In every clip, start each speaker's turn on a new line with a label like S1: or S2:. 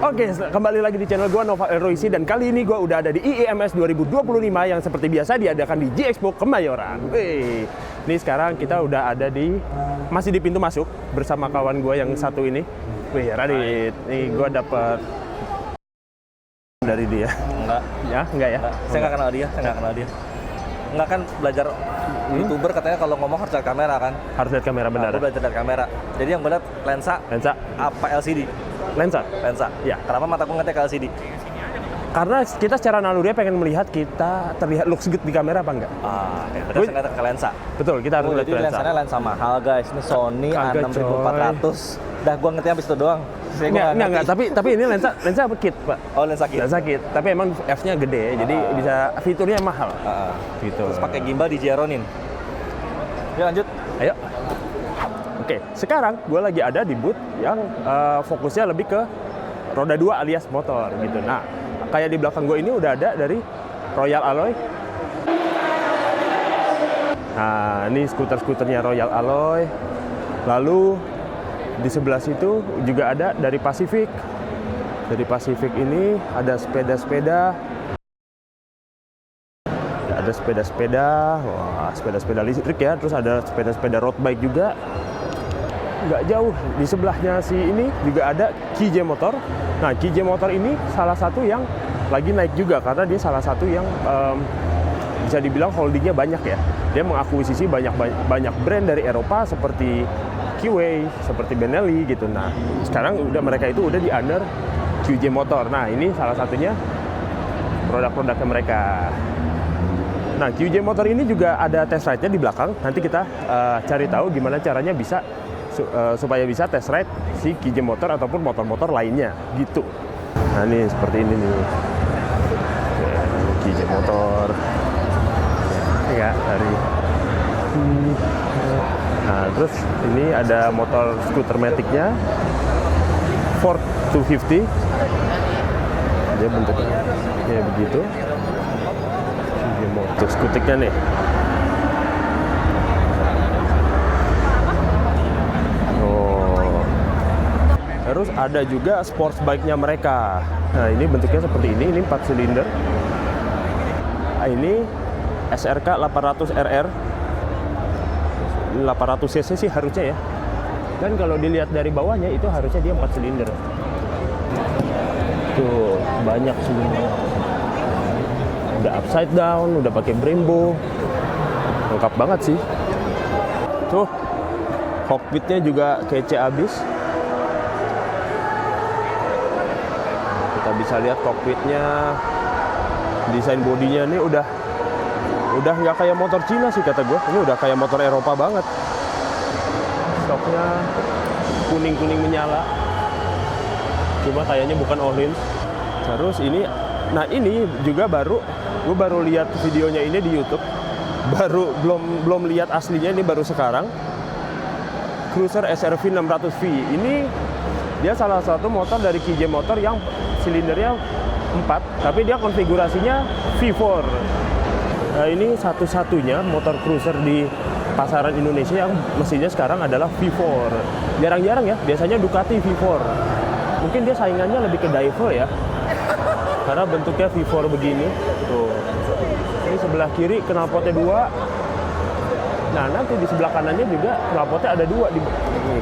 S1: Oke, kembali lagi di channel gue Nova Eroisi, dan kali ini gue udah ada di IIMS 2025 yang seperti biasa diadakan di G-Expo Kemayoran. Ini sekarang kita udah ada masih di pintu masuk bersama kawan gue yang satu ini. Radit, nih gue dapet dari dia.
S2: Enggak.
S1: Ya, enggak ya?
S2: Enggak. Saya nggak kenal dia. Enggak kan belajar YouTuber katanya kalau ngomong harus lihat kamera kan?
S1: Harus lihat kamera, benar.
S2: Aku belajar lihat kamera. Jadi yang gue lihat lensa apa LCD?
S1: Lensa.
S2: Ya. Kenapa mataku ngetek ke LCD?
S1: Karena kita secara naluri pengen melihat kita terlihat looks good di kamera apa enggak.
S2: Ya. Berarti saya ngetek ke lensa.
S1: Betul, kita harus lihat
S2: Jadi
S1: lensa.
S2: lensanya lensa mahal guys. Ini Sony
S1: Kagak,
S2: A6400. Dah gue ngerti habis itu doang.
S1: Enggak, tapi ini lensa kit, Pak.
S2: Oh, lensa kit.
S1: Lensa kit, tapi emang f-nya gede, jadi bisa fiturnya mahal. Gitu.
S2: Terus pakai gimbal di Jeronin. Yuk lanjut.
S1: Ayo. Oke, sekarang gue lagi ada di booth yang fokusnya lebih ke roda 2 alias motor gitu. Nah, kayak di belakang gue ini udah ada dari Royal Alloy. Nah, ini skuter-skuternya Royal Alloy. Lalu di sebelah situ juga ada dari Pacific. Dari Pacific ini ada sepeda-sepeda. Ada sepeda-sepeda, wah sepeda-sepeda listrik ya. Terus ada sepeda-sepeda road bike juga. Nggak jauh di sebelahnya si ini juga ada KJ Motor. Nah, KJ Motor ini salah satu yang lagi naik juga karena dia salah satu yang bisa dibilang holdingnya banyak ya. Dia mengakuisisi banyak brand dari Eropa seperti Kiwi, seperti Benelli gitu. Nah, sekarang mereka itu udah di under QJ Motor. Nah, ini salah satunya produk-produknya mereka. Nah, QJ Motor ini juga ada test ride-nya di belakang. Nanti kita cari tahu gimana caranya bisa supaya bisa test ride si QJ Motor ataupun motor-motor lainnya gitu. Nah, ini seperti ini nih. QJ Motor. Ya, dari nah, terus ini ada motor skuter matic-nya Ford 250. Dia bentuknya kayak begitu. QJ Motor skutiknya nih. Terus ada juga sports bike-nya mereka. Nah, ini bentuknya seperti ini 4 silinder. Nah, ini SRK 800 RR. 800 cc sih harusnya ya. Dan kalau dilihat dari bawahnya itu harusnya dia 4 silinder. Tuh, banyak silinder. Udah upside down, udah pakai Brembo. Lengkap banget sih. Tuh, cockpitnya juga kece abis. Kita bisa lihat cockpitnya, desain bodinya ini udah nggak kayak motor Cina sih kata gue. Ini udah kayak motor Eropa banget. Stoknya kuning menyala. Cuma kayaknya bukan all-in. Terus ini, nah ini juga gue baru lihat videonya ini di YouTube. Belum lihat aslinya, ini baru sekarang. Cruiser SRV 600V. Ini dia salah satu motor dari KJ Motor yang silindernya 4, tapi dia konfigurasinya V4. Nah, ini satu-satunya motor cruiser di pasaran Indonesia yang mesinnya sekarang adalah V4. Jarang-jarang ya, biasanya Ducati V4. Mungkin dia saingannya lebih ke Diver ya, karena bentuknya V4 begini. Tuh. Ini sebelah kiri knalpotnya 2. Nah, nanti di sebelah kanannya juga knalpotnya ada 2. Nih,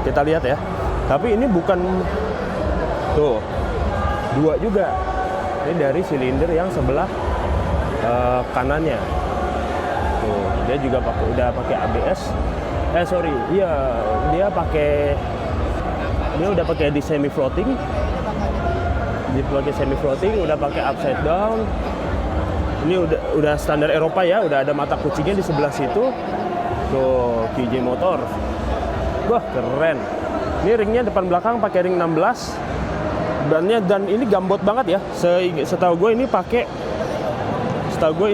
S1: kita lihat ya. Tapi ini bukan, tuh, 2 juga. Ini dari silinder yang sebelah kanannya. Tuh, dia juga udah pakai ABS. Dia udah pakai di semi floating. Dia pakai semi floating, udah pakai upside down. Ini udah standar Eropa ya, udah ada mata kucingnya di sebelah situ. Tuh, QJ Motor. Wah, keren. Ini ringnya depan belakang pakai ring 16. Bannya, dan ini gambot banget ya. Setahu gue ini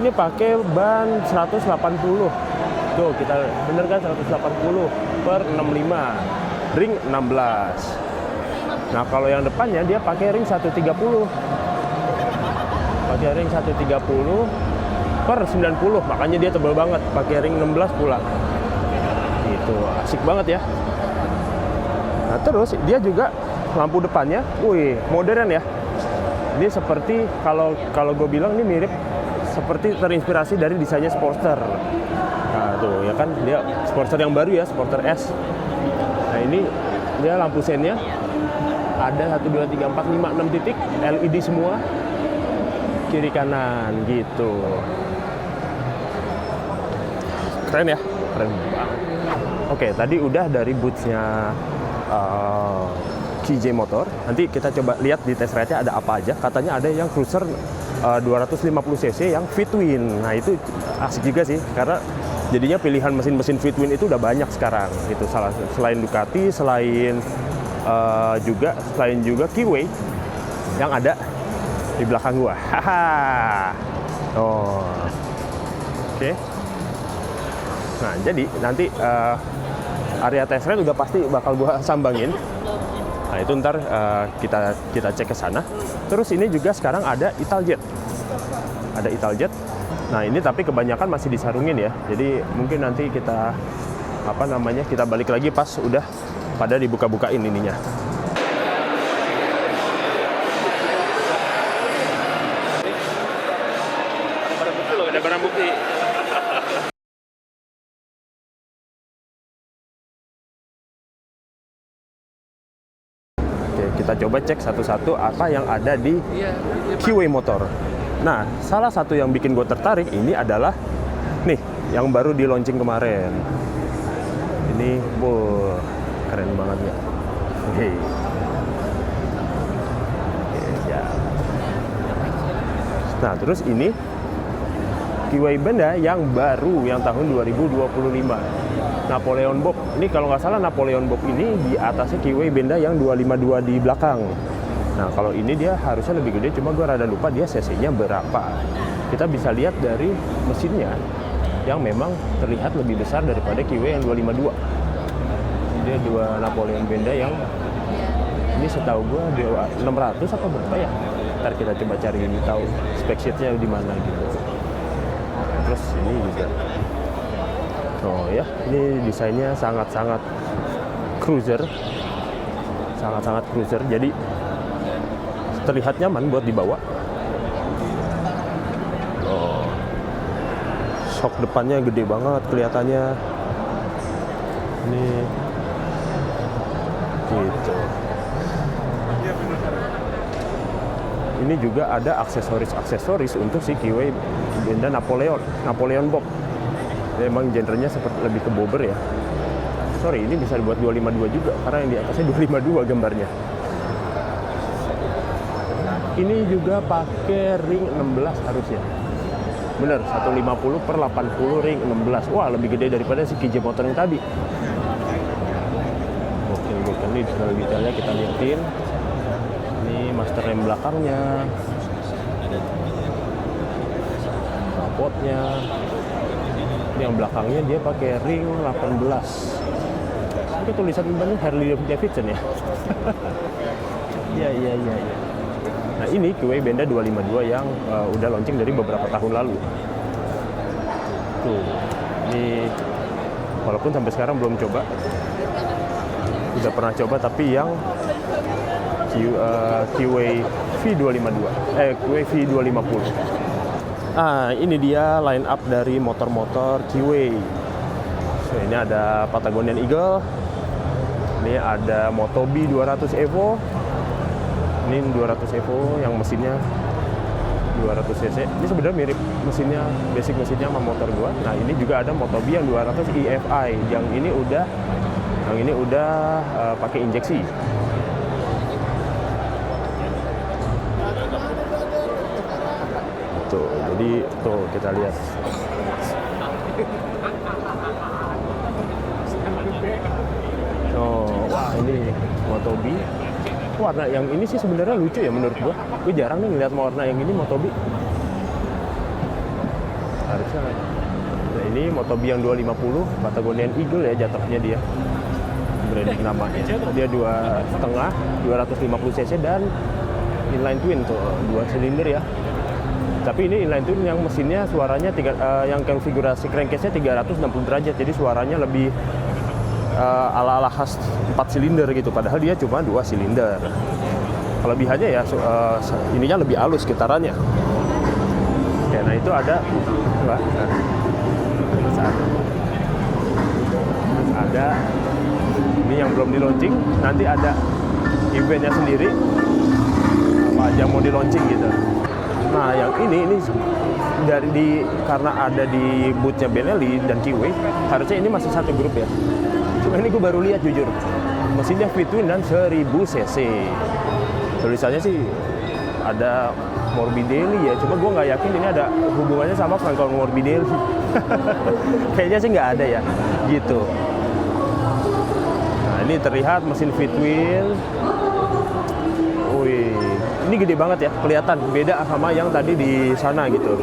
S1: pakai ban 180. Tuh, kita bener kan 180/65. Ring 16. Nah, kalau yang depannya dia pakai ring 130. Pakai ring 130/90. Makanya dia tebal banget, pakai ring 16 pula. Itu asik banget ya. Nah, terus dia juga lampu depannya, wih, modern ya. Ini seperti kalau gue bilang ini mirip seperti terinspirasi dari desainnya Sportster. Nah tuh ya kan, dia Sportster yang baru ya, Sportster S. Nah ini dia lampu sennya ada 1, 2, 3, 4, 5, 6 titik LED semua, kiri kanan gitu. Keren ya, keren banget. Oke, tadi udah dari bootsnya KJ Motor. Nanti kita coba lihat di test ride-nya ada apa aja. Katanya ada yang cruiser 250cc yang V-twin. Nah itu asik juga sih, karena jadinya pilihan mesin-mesin V-twin itu udah banyak sekarang. Itu selain Ducati, selain juga Kiwi yang ada di belakang gua. Haha. Oh. Oke. Nah, jadi nanti area test ride udah pasti bakal gua sambangin. Nah, itu ntar kita cek ke sana. Terus ini juga sekarang ada Italjet. Ada Italjet. Nah, ini tapi kebanyakan masih disarungin ya. Jadi mungkin nanti kita kita balik lagi pas udah pada dibuka-bukain ininya. Ada barang bukti. Oke, kita coba cek satu-satu apa yang ada di Kiwi Motor. Nah, salah satu yang bikin gue tertarik ini adalah nih, yang baru di launching kemarin. Ini, keren banget ya. Oke, ya. Nah, terus ini Kiwi Benda yang baru, yang tahun 2025. Napoleon Bob. Ini kalau nggak salah Napoleon Bob ini di atasnya Kiwi Benda yang 252 di belakang. Nah, kalau ini dia harusnya lebih gede, cuma gue rada lupa dia cc-nya berapa. Kita bisa lihat dari mesinnya yang memang terlihat lebih besar daripada Kiwi yang 252. Dia dua Napoleon Benda yang ini setahu gue 600 apa berapa ya? Ntar kita coba cari tahu spek sheet-nya di mana gitu. Terus ini juga, oh ya, ini desainnya sangat-sangat cruiser, sangat-sangat cruiser. Jadi terlihat nyaman buat dibawa. Oh, shock depannya gede banget kelihatannya. Ini gitu. Ini juga ada aksesoris untuk si Kiwi Benda Napoleon Bob. Memang genrenya seperti lebih ke bobber ya. Sorry, ini bisa dibuat 252 juga karena yang di atasnya 252 gambarnya. Ini juga pakai ring 16 harusnya. Bener, 150/80 ring 16. Wah, lebih gede daripada si KJ Motor yang tadi. Oke, ini detailnya kita liatin. Ini master rem belakangnya, kapotnya. Ini yang belakangnya dia pakai ring 18. Ini tulisan banyak Harley Davidson ya. Iya. Nah, ini Kiwi Benda 252 yang udah launching dari beberapa tahun lalu. Tuh, ini walaupun sampai sekarang belum coba. Udah pernah coba tapi yang Kiwi V252, Kiwi V250. Ah, ini dia line up dari motor-motor Kiwi. So, ini ada Patagonian Eagle. Ini ada Motobi 200 Evo. Ini 200 Evo yang mesinnya 200 cc. Ini sebenarnya mirip mesinnya, basic mesinnya sama motor gua. Nah, ini juga ada Motobi yang 200 EFI. Yang ini udah pakai injeksi. Tuh, jadi tuh kita lihat. Oh, wah, ini Motobi. Warna yang ini sih sebenarnya lucu ya menurut gua. Gue jarang nih ngeliat warna yang ini Motobi. Harusnya. Nah, ini Motobi yang 250 Patagonian Eagle ya jatuhnya dia. Branding namanya. Dia 2,5 250 cc dan inline twin tuh, 2 silinder ya. Tapi ini inline twin yang mesinnya suaranya yang konfigurasi crankcase-nya 360 derajat. Jadi suaranya lebih ala-ala khas 4 silinder gitu, padahal dia cuma 2 silinder. Kelebihannya ya ininya lebih halus getarannya. Oke, nah itu ada dua. Terus ada ini yang belum di launching, nanti ada eventnya sendiri apa aja mau di launching gitu. Nah yang ini karena ada di boothnya Benelli dan Kiwi, harusnya ini masih satu grup ya. Cuma ini gue baru lihat jujur, mesinnya V-twin dan 1000 cc. Tulisannya sih ada Morbidelli ya, cuma gue nggak yakin ini ada hubungannya sama Franco Morbidelli. Kayaknya sih nggak ada ya, gitu. Nah ini terlihat mesin V-twin. Wih, ini gede banget ya, kelihatan beda sama yang tadi di sana gitu.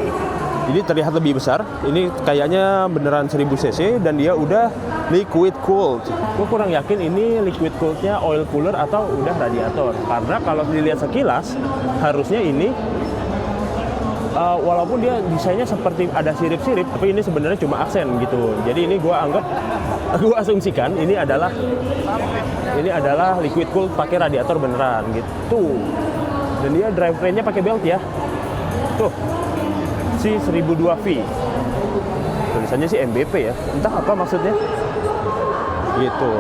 S1: Ini terlihat lebih besar. Ini kayaknya beneran 1000 cc dan dia udah liquid cooled. Gue kurang yakin ini liquid coolednya oil cooler atau udah radiator. Karena kalau dilihat sekilas, harusnya ini walaupun dia desainnya seperti ada sirip-sirip, tapi ini sebenarnya cuma aksen gitu. Jadi ini gue asumsikan ini adalah liquid cooled pakai radiator beneran gitu. Dan dia drivetrainnya pakai belt ya. Tuh. Si 1002V. Tulisannya sih MBP ya. Entah apa maksudnya. Gitu.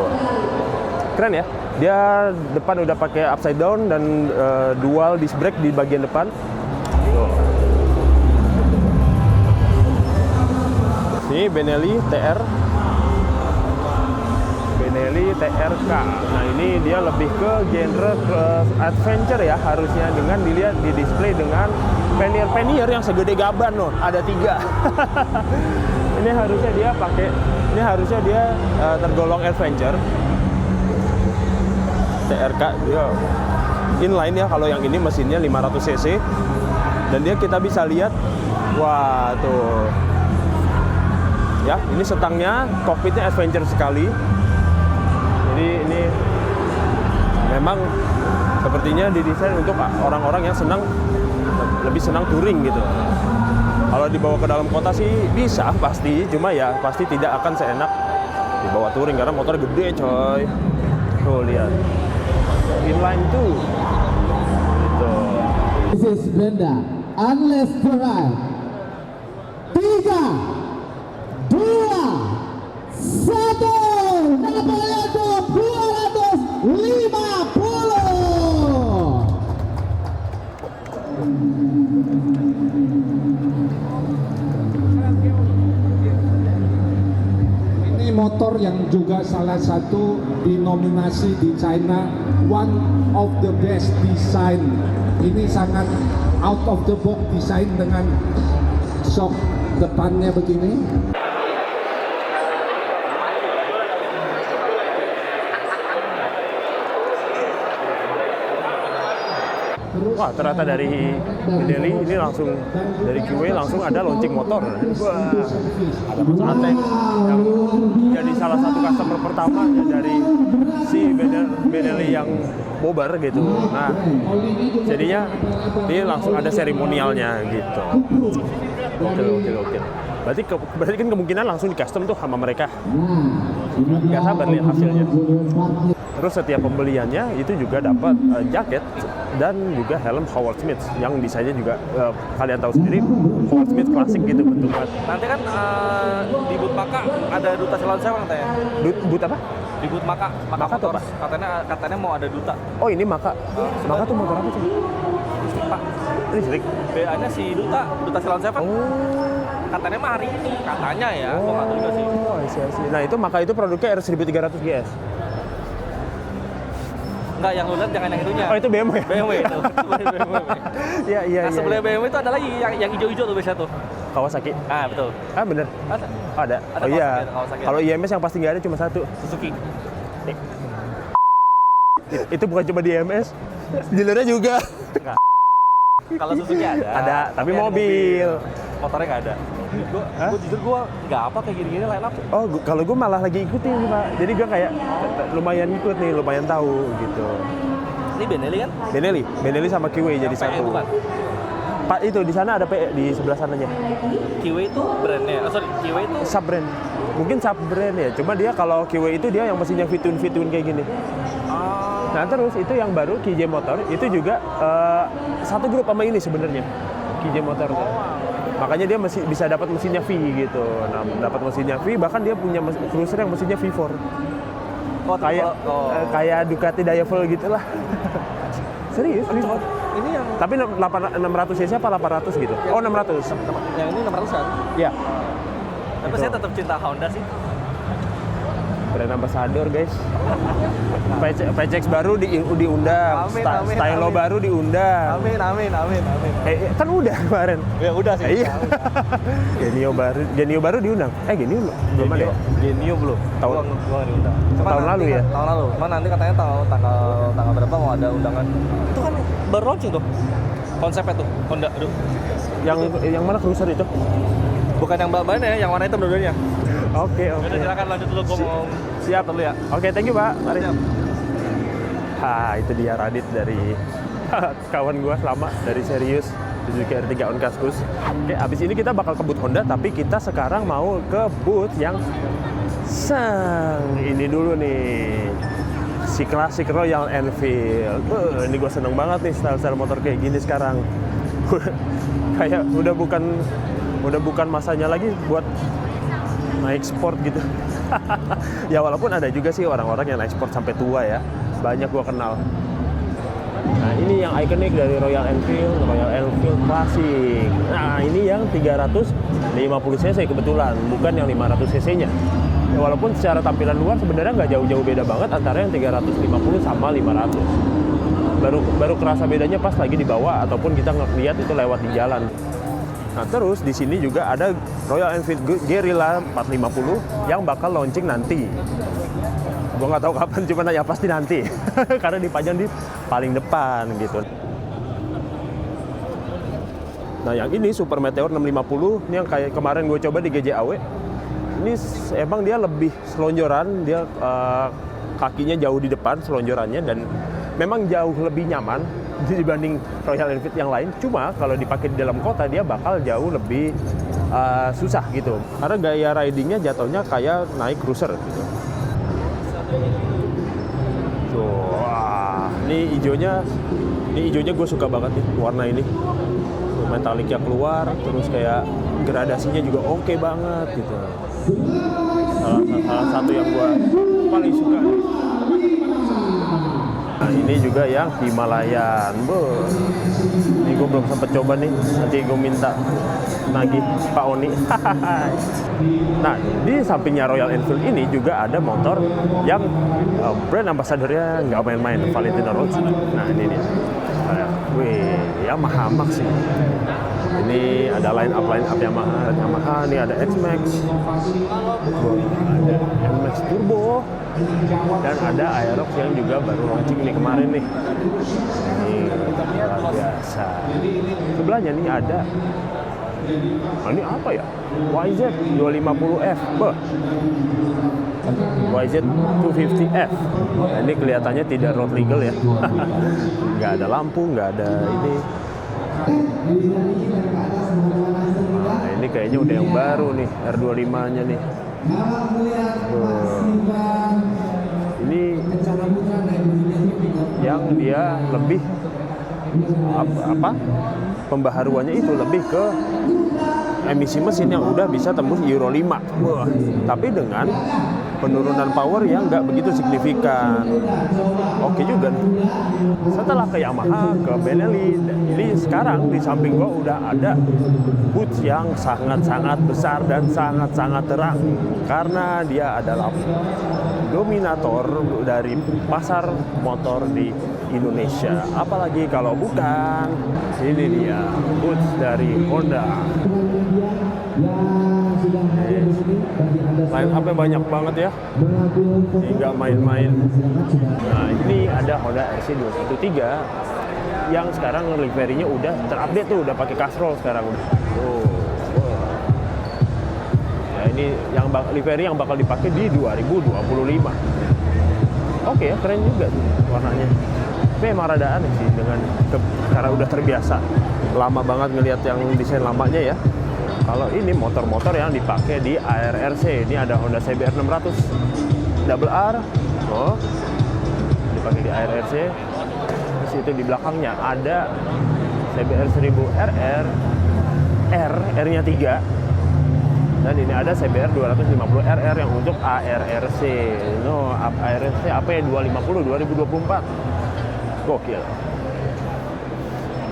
S1: Keren ya. Dia depan udah pakai upside down dan dual disc brake di bagian depan. Tuh. Ini Benelli TRK. Nah ini dia lebih ke genre adventure ya, harusnya dengan dilihat di display dengan pannier yang segede gaban loh, ada 3. Ini harusnya dia tergolong adventure. TRK dia inline ya, kalau yang ini mesinnya 500 cc dan dia kita bisa lihat, wah tuh ya, ini setangnya, cockpitnya adventure sekali. Jadi ini memang sepertinya didesain untuk orang-orang yang lebih senang touring gitu. Kalau dibawa ke dalam kota sih bisa pasti, cuma ya pasti tidak akan seenak dibawa touring karena motor gede coy. Tuh lihat, inline tuh. Gitu.
S3: This is Brenda. Unless drive. 3, 2, 1. Napoleon 250. Ini motor yang juga salah satu dinominasi di China one of the best design. Ini sangat out of the box design dengan shock depannya begini.
S1: Wah, ternyata dari Benelli ini langsung dari QW langsung ada launching motor. Wah, ada Mas Ateng yang jadi salah satu customer pertama ya, dari si Benelli yang Bober gitu. Nah, jadinya ini langsung ada seremonialnya gitu. Oke. Berarti kan kemungkinan langsung di custom tuh sama mereka. Nggak sabar lihat hasilnya. Terus setiap pembeliannya itu juga dapat jaket dan juga helm Howard Smith yang desainnya juga kalian tahu sendiri Howard Smith klasik gitu bentuknya.
S2: Nanti kan di booth Maka ada duta Silon Seven katanya.
S1: Booth apa?
S2: Di booth Maka
S1: tuh apa?
S2: Katanya mau ada duta.
S1: Oh ini Maka. Maka tuh motor apa sih?
S2: Pak,
S1: Listrik.
S2: BA-nya si duta Silon Seven.
S1: Oh.
S2: Katanya mah hari ini, katanya ya. Gua nggak tahu juga sih.
S1: Oh, I see. Nah itu Maka itu produknya R1300 GS.
S2: Enggak, yang lu lihat jangan yang itunya.
S1: Oh itu BMW.
S2: BMW itu. BMW.
S1: Iya.
S2: Nah, sebelah BMW itu ada lagi yang hijau-hijau tuh biasanya tuh.
S1: Kawasaki.
S2: Ah, betul.
S1: Ah bener.
S2: Ada.
S1: Ada.
S2: Ada
S1: Oh iya.
S2: Kawasaki.
S1: Kalau IMS yang pasti nggak ada cuma satu.
S2: Suzuki.
S1: Itu bukan cuma di IMS. Dealernya juga.
S2: Kalau Suzuki ada.
S1: Ada, tapi mobil.
S2: Motornya nggak ada. Gue jujur gue nggak apa kayak gini-gini line up.
S1: Oh, kalau gue malah lagi ikutin nih Pak. Jadi gue kayak lumayan ikut nih, lumayan tahu gitu.
S2: Ini Benelli kan?
S1: Benelli sama Kiwi jadi
S2: PE
S1: satu.
S2: bukan?
S1: Pak itu di sana ada PE di sebelah sananya.
S2: Kiwi itu brandnya, Kiwi itu
S1: Sub brand. Mungkin sub brand ya. Cuma dia kalau Kiwi itu dia yang mesinnya fitun kayak gini. Nah terus itu yang baru KJ Motor itu juga satu grup sama ini sebenarnya KJ Motor. Makanya dia masih bisa dapat mesinnya V gitu. Nah dapat mesinnya V, bahkan dia punya cruiser yang mesinnya V4. Kayak Ducati Diavel gitulah. Serius V4.
S2: ini yang
S1: Tapi 600 cc apa 800 gitu? Oh 600.
S2: yang ini 600 kan?
S1: Ya.
S2: Tapi
S1: Itu.
S2: saya tetap cinta Honda sih.
S1: Brand ambassador guys. PCX baru diundang,
S2: Amin,
S1: Stylo
S2: amin.
S1: baru diundang.
S2: Amin.
S1: Kan udah kemarin.
S2: Ya udah sih.
S1: Iya. Genio baru diundang. Genio belum ada. Ya?
S2: Genio belum.
S1: Tahun-
S2: Gua nggak diundang. Cuma
S1: tahun
S2: nanti
S1: lalu ya?
S2: Tahun lalu. Cuma nanti katanya tanggal berapa mau ada undangan. Itu kan baru launching tuh. Konsepnya tuh Honda. Aduh.
S1: Yang mana cruiser itu?
S2: Bukan yang bawah-bawahnya, yang warna hitam dua-duanya.
S1: Oke.
S2: Udah silakan lanjut dulu, gua mau
S1: Siap
S2: dulu ya.
S1: Oke, thank you, Pak. Mari.
S2: Siap.
S1: Itu dia Radit dari kawan gua lama dari Serius Suzuki R3 on Kaskus. Oke, abis ini kita bakal ke booth Honda, tapi kita sekarang mau ke booth yang ini dulu nih. Si klasik Royal Enfield. Ini gue seneng banget nih style-style motor kayak gini sekarang. Kayak udah bukan masanya lagi buat naik sport gitu. Ya walaupun ada juga sih orang-orang yang naik sport sampai tua ya. Banyak gua kenal. Nah ini yang ikonik dari Royal Enfield Classic. Nah ini yang 350 cc kebetulan, bukan yang 500 cc-nya. Ya, walaupun secara tampilan luar sebenarnya nggak jauh-jauh beda banget antara yang 350 sama 500. Baru kerasa bedanya pas lagi di bawah ataupun kita ngeliat itu lewat di jalan. Nah terus di sini juga ada Royal Enfield Guerrilla 450 yang bakal launching nanti. Gue nggak tahu kapan, cuma ya pasti nanti. Karena dipajang di paling depan gitu. Nah yang ini Super Meteor 650, ini yang kayak kemarin gue coba di GJAW. Ini emang dia lebih selonjoran, dia kakinya jauh di depan selonjorannya dan memang jauh lebih nyaman dibanding Royal Enfield yang lain. Cuma kalau dipakai di dalam kota dia bakal jauh lebih susah gitu. Karena gaya ridingnya jatuhnya kayak naik cruiser gitu. Tuh, wah, ini hijaunya gue suka banget nih warna ini. Metaliknya keluar, terus kayak gradasinya juga oke banget gitu. Salah satu yang gue paling suka. Nah ini juga yang Himalayan. Ini gue belum sempet coba nih. Nanti gue minta nagih Pak Oni. Nah di sampingnya Royal Enfield ini juga ada motor yang brand ambassadornya nggak main-main, Valentino Rossi. Nah ini dia. Yamaha Max sih. Ini ada line up Yamaha, ini ada X-Max, ada NMAX Turbo, dan ada Aerox yang juga baru launching nih kemarin nih. Ini luar biasa. Sebelahnya nih ada, ini apa ya? YZ 250F, YZ 250F. Nah, ini kelihatannya tidak road legal ya. Nggak ada lampu, nggak ada ini. Nah, ini kayaknya udah yang baru nih, R25-nya nih. Ini yang dia lebih pembaharuannya itu lebih ke emisi mesin yang udah bisa tembus Euro 5. Tapi dengan penurunan power yang nggak begitu signifikan. Oke juga nih. Setelah ke Yamaha, ke Benelli, ini sekarang di samping gua udah ada booth yang sangat-sangat besar dan sangat-sangat terang. Karena dia adalah dominator dari pasar motor di Indonesia. Apalagi kalau bukan, ini dia booth dari Honda. Line up-nya banyak banget ya, nggak main-main. Nah ini ada Honda RC213 yang sekarang livery-nya udah terupdate tuh, udah pakai Castrol sekarang. Ya ini yang livery yang bakal dipakai di 2025. Oke ya, keren juga tuh warnanya. Tapi emang rada aneh sih dengan karena udah terbiasa lama banget ngelihat yang desain lamanya ya. Kalau ini motor-motor yang dipakai di ARRC, ini ada Honda CBR 600 Double R, oh, dipakai di ARRC. Terus itu di belakangnya ada CBR 1000 RR, R-nya 3. Dan ini ada CBR 250 RR yang untuk ARRC. No, ARRC apa ya, 250 2024. Gokil.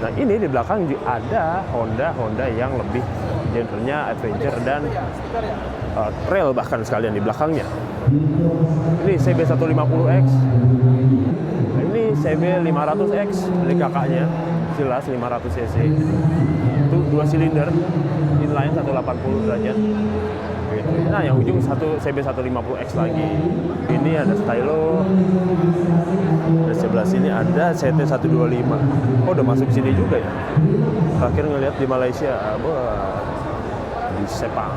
S1: Nah, ini di belakang ada Honda yang lebih genrenya adventure dan trail bahkan sekalian di belakangnya. Ini CB150X. Ini CB500X dari kakaknya. Jelas 500 cc. Itu 2 silinder, inline 180 derajat. Gitu. Nah, yang ujung CB150X lagi. Ini ada stylo. Di sebelah sini ada CT125. Oh, udah masuk sini juga ya. Terakhir ngeliat di Malaysia, di Sepang.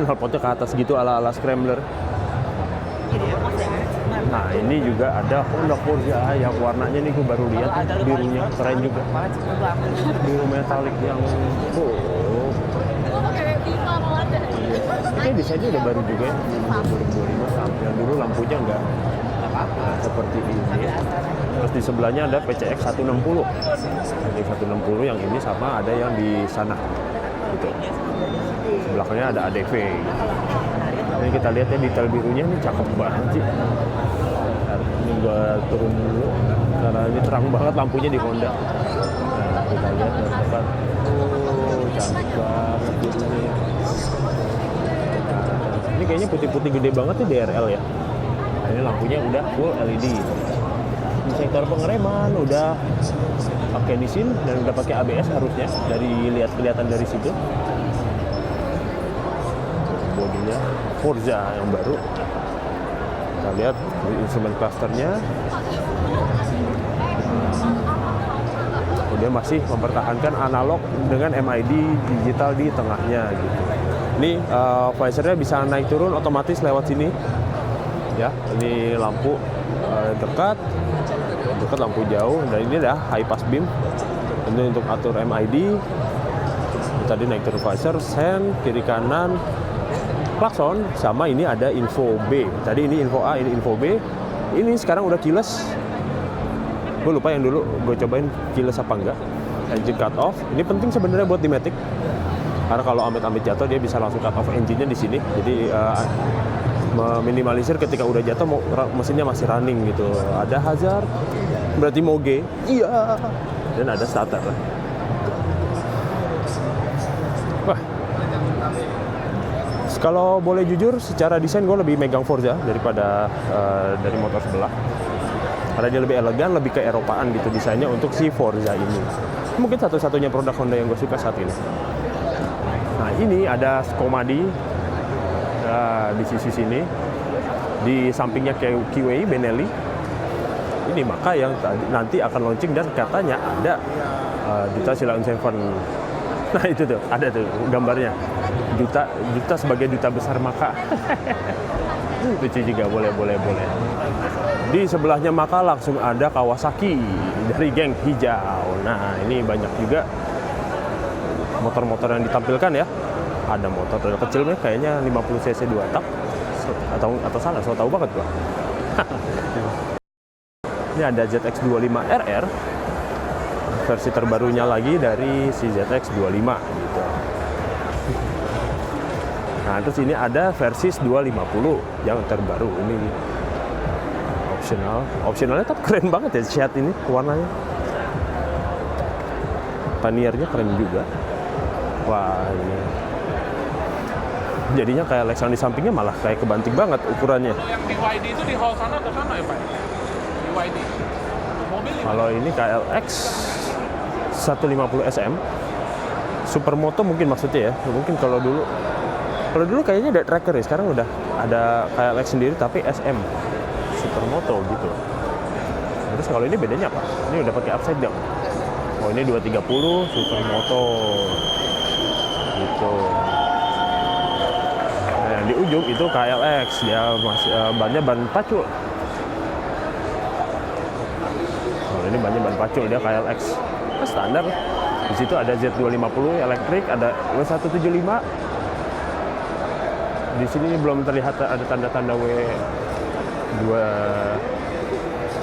S1: Knalpotnya ke atas gitu ala-ala Scrambler. Nah, ini juga ada Honda Forza yang warnanya nih gue baru lihat, birunya keren juga. Biru metalik yang ini desainnya udah baru juga ya, 2025 sampai yang dulu lampunya enggak seperti ini. Terus di sebelahnya ada PCX 160. PCX 160 yang ini sama ada yang di sana. Gitu. Belakangnya ada ADV. Ini kita lihat ya detail birunya ini cakep banget sih. Ini gua turun dulu karena ini terang banget lampunya di Honda. Nah, kita lihat dari depan. Oh, cantik banget birunya. Ini kayaknya putih-putih gede banget ya DRL ya. Nah, ini lampunya udah full LED. Di sektor pengereman udah pakai disin dan udah pakai ABS harusnya dari kelihatan dari situ. Bodinya Forza yang baru. Kita lihat di instrumen clusternya. Dia masih mempertahankan analog dengan MID digital di tengahnya gitu. Ini visornya bisa naik turun otomatis lewat sini. Ya, ini lampu dekat lampu jauh, dan ini dah high pass beam. Ini untuk atur MID. Tadi naik turun visor, sen, kiri kanan, klakson, sama ini ada info B. Tadi ini info A, ini info B. Ini sekarang udah keyless. Gue lupa yang dulu gue cobain keyless apa enggak. Engine cut off. Ini penting sebenarnya buat di Matic. Karena kalau amit-amit jatuh dia bisa langsung cut off engine-nya di sini. Jadi meminimalisir ketika udah jatuh mesinnya masih running gitu. Ada hazard, berarti moge. Iya. Dan ada starter. Wah. Kalau boleh jujur, secara desain gue lebih megang Forza daripada dari motor sebelah. Karena dia lebih elegan, lebih ke Eropaan gitu desainnya untuk si Forza ini. Mungkin satu-satunya produk Honda yang gue suka saat ini. Nah, ini ada Scomadi di sisi sini. Di sampingnya Kiwi Benelli. Ini maka yang nanti akan launching dan katanya ada Duta Silent Seven. Nah, itu tuh, ada tuh gambarnya. Duta sebagai duta besar Maka. Lucu juga, boleh. Di sebelahnya Maka langsung ada Kawasaki dari geng hijau. Nah, ini banyak juga motor-motor yang ditampilkan ya. Ada motor kecilnya kayaknya 50 cc 2 tak atau salah, so tahu banget gua. Ini ada ZX25 RR. Versi terbarunya lagi dari si ZX25 gitu. Nah, terus ini ada versi 250 yang terbaru. Ini opsionalnya tapi keren banget ya Seat ini warnanya. Paniernya keren juga. Wah, ini jadinya kayak Lexan di sampingnya malah kayak kebanting banget ukurannya.
S4: Kalau yang BYD itu di hall sana ke sana ya Pak? BYD. Mobil ini.
S1: Kalau ini KLX 150 SM Supermoto mungkin maksudnya ya. Mungkin kalau dulu kayaknya ada tracker ya, sekarang udah ada KLX sendiri tapi SM Supermoto gitu. Terus kalau ini bedanya apa? Ini udah pakai upside down. Oh, ini 230 Supermoto gitu. Nah, yang di ujung itu KLX, dia masih bannya ban pacul. Kalau ini bannya ban pacul, dia KLX. Standar. Di situ ada Z250 elektrik, ada W175. Di sini belum terlihat ada tanda-tanda W2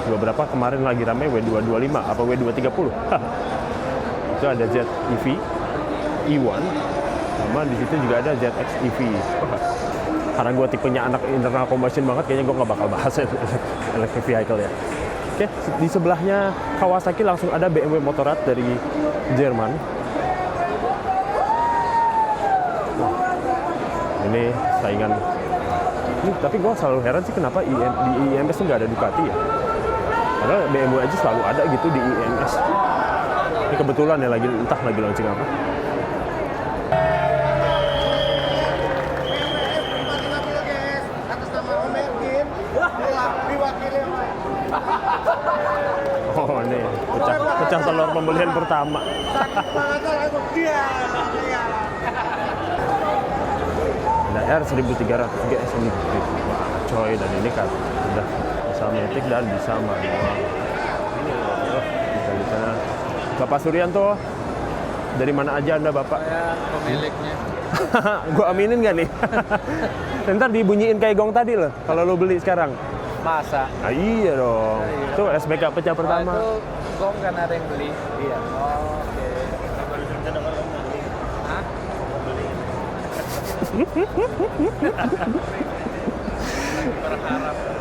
S1: berapa kemarin lagi rame W225 apa W230. Itu ada Z EV E1 sama di situ juga ada ZX EV. Karena gue tipenya anak internal combustion banget, kayaknya gue nggak bakal bahas electric vehicle ya. Oke, di sebelahnya Kawasaki langsung ada BMW Motorrad dari Jerman. Ini saingan. Tapi gue selalu heran sih kenapa di IMS tuh nggak ada Ducati ya. Padahal BMW aja selalu ada gitu di IMS. Ini kebetulan ya entah lagi launching apa. Oh ini pecah telur pembelian pertama. Ada R1300 GS ini. Wah coy, dan ini kan udah bisa matic dan bisa manual. Bisa di sana. Bapak Suryanto, dari mana aja Anda Bapak?
S2: Saya pemiliknya.
S1: Gua aminin nggak nih? Ntar dibunyiin kayak gong tadi loh, kalau lo beli sekarang.
S2: Masa?
S1: Ah, iya dong.
S2: Iya.
S1: Tuh SPK pecah pertama.
S2: Itu gong kan ada yang beli. Iya. Oh, oke. Hah?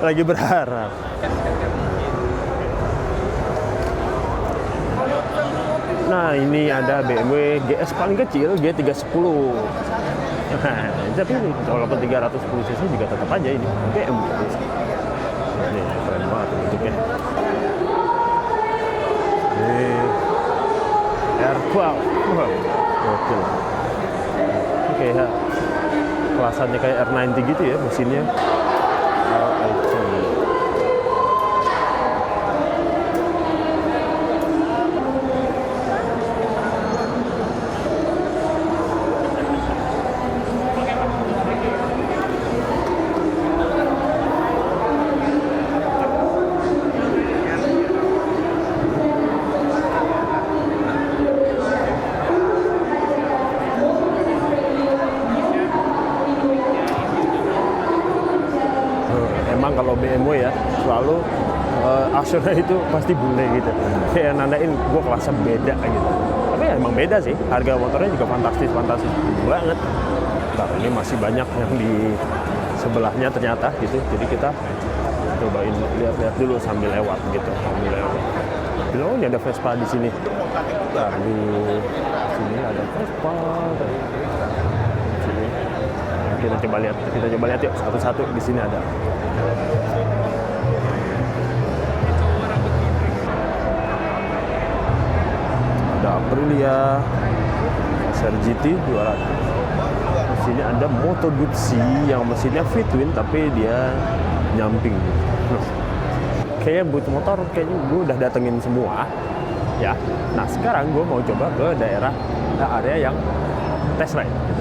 S1: Lagi berharap. Nah ini ada BMW GS paling kecil G310. Nah, tapi ini walaupun 310 cc juga tetap aja ini BMW. Ini keren banget bentuknya. Ini R12. Wow, gokil. Oke ya, kelasannya kayak R90 gitu ya mesinnya. RIC. Emang kalau BMW ya selalu aksennya itu pasti bule gitu, kayak nandain gue kelasnya beda gitu. Tapi ya emang beda sih, harga motornya juga fantastis banget. Nah, ini masih banyak yang di sebelahnya ternyata gitu, jadi kita cobain lihat-lihat dulu sambil lewat gitu, Bilang ini ada Vespa di sini. Lalu sini ada Vespa. Sini. Nah, kita coba lihat yuk satu-satu. Di sini ada. Ada Aprilia SRGT 200. Di sini ada Moto Guzzi yang mesinnya V-twin tapi dia nyamping. Kayaknya buat motor kayaknya gue udah datengin semua ya. Nah sekarang gue mau coba ke area yang test ride gitu.